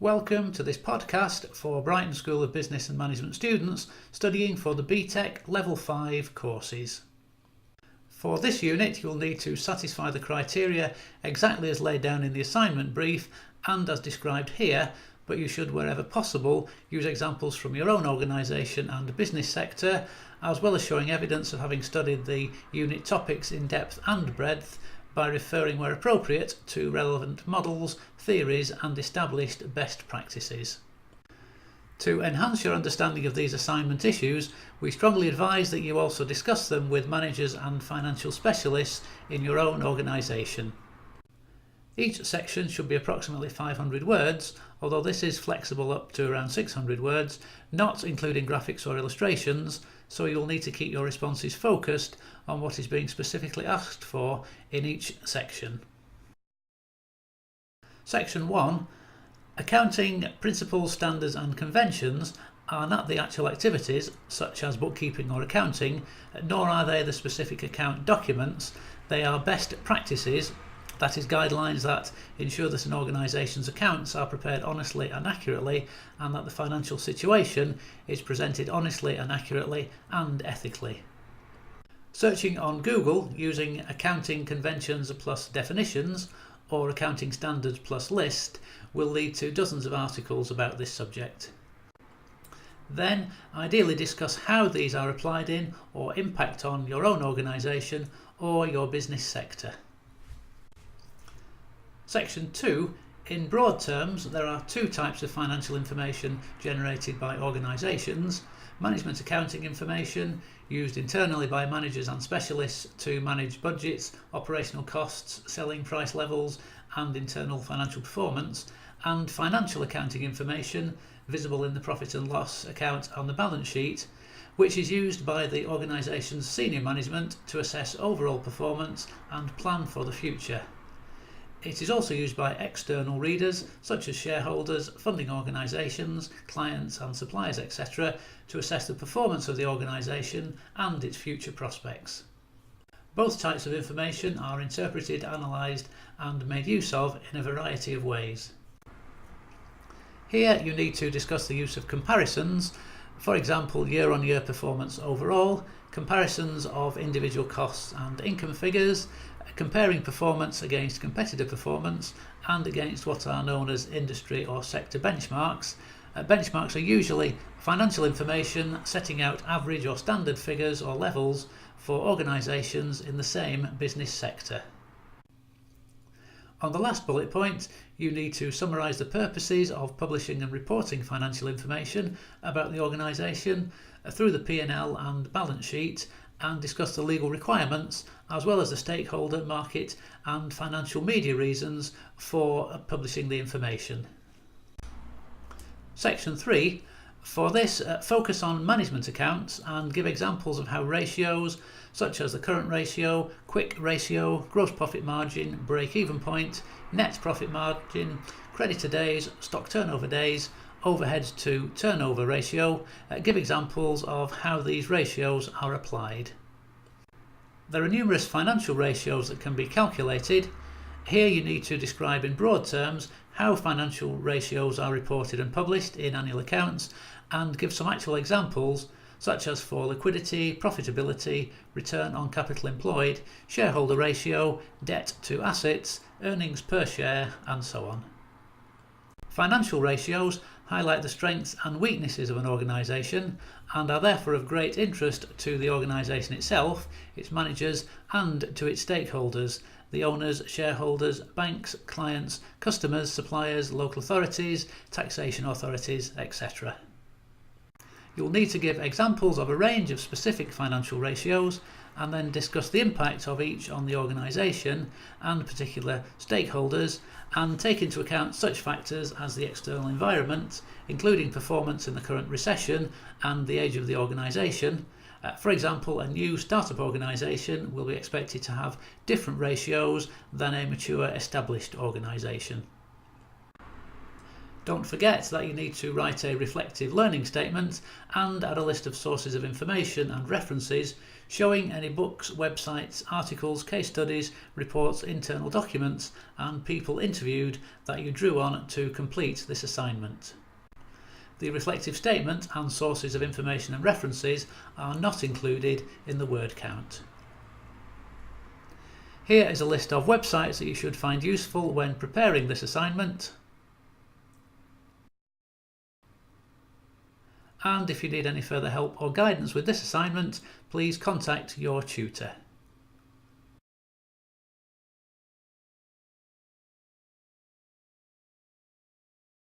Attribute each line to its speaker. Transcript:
Speaker 1: Welcome to this podcast for Brighton School of Business and Management students studying for the Btec Level 5 courses. For this unit, you'll need to satisfy the criteria exactly as laid down in the assignment brief and as described here, but you should, wherever possible, use examples from your own organisation and business sector, as well as showing evidence of having studied the unit topics in depth and breadth by referring where appropriate to relevant models, theories and established best practices. To enhance your understanding of these assignment issues, we strongly advise that you also discuss them with managers and financial specialists in your own organisation. Each section should be approximately 500 words, although this is flexible up to around 600 words, not including graphics or illustrations, so you'll need to keep your responses focused on what is being specifically asked for in each section. Section 1. Accounting principles, standards and conventions are not the actual activities, such as bookkeeping or accounting, nor are they the specific account documents. They are best practices, that is, guidelines that ensure that an organisation's accounts are prepared honestly and accurately, and that the financial situation is presented honestly and accurately and ethically. Searching on Google using accounting conventions plus definitions or accounting standards plus list will lead to dozens of articles about this subject. Then, ideally discuss how these are applied in or impact on your own organisation or your business sector. Section 2. In broad terms, there are two types of financial information generated by organisations: management accounting information, used internally by managers and specialists to manage budgets, operational costs, selling price levels and internal financial performance, and financial accounting information, visible in the profit and loss account on the balance sheet, which is used by the organisation's senior management to assess overall performance and plan for the future. It is also used by external readers, such as shareholders, funding organisations, clients and suppliers, etc., to assess the performance of the organisation and its future prospects. Both types of information are interpreted, analysed and made use of in a variety of ways. Here you need to discuss the use of comparisons, for example year-on-year performance overall, comparisons of individual costs and income figures, comparing performance against competitor performance and against what are known as industry or sector benchmarks. Benchmarks are usually financial information setting out average or standard figures or levels for organisations in the same business sector. On the last bullet point, you need to summarise the purposes of publishing and reporting financial information about the organisation through the P&L and balance sheet, and discuss the legal requirements as well as the stakeholder, market and financial media reasons for publishing the information. Section 3. For this, focus on management accounts and give examples of how ratios such as the current ratio, quick ratio, gross profit margin, break-even point, net profit margin, creditor days, stock turnover days, overheads to turnover ratio, give examples of how these ratios are applied. There are numerous financial ratios that can be calculated. Here you need to describe in broad terms how financial ratios are reported and published in annual accounts and give some actual examples such as for liquidity, profitability, return on capital employed, shareholder ratio, debt to assets, earnings per share and so on. Financial ratios highlight the strengths and weaknesses of an organisation and are therefore of great interest to the organisation itself, its managers and to its stakeholders, the owners, shareholders, banks, clients, customers, suppliers, local authorities, taxation authorities, etc. You'll need to give examples of a range of specific financial ratios and then discuss the impact of each on the organisation and particular stakeholders, and take into account such factors as the external environment, including performance in the current recession and the age of the organisation. For example, a new startup organisation will be expected to have different ratios than a mature established organisation. Don't forget that you need to write a reflective learning statement and add a list of sources of information and references showing any books, websites, articles, case studies, reports, internal documents and people interviewed that you drew on to complete this assignment. The reflective statement and sources of information and references are not included in the word count. Here is a list of websites that you should find useful when preparing this assignment. And if you need any further help or guidance with this assignment, please contact your tutor.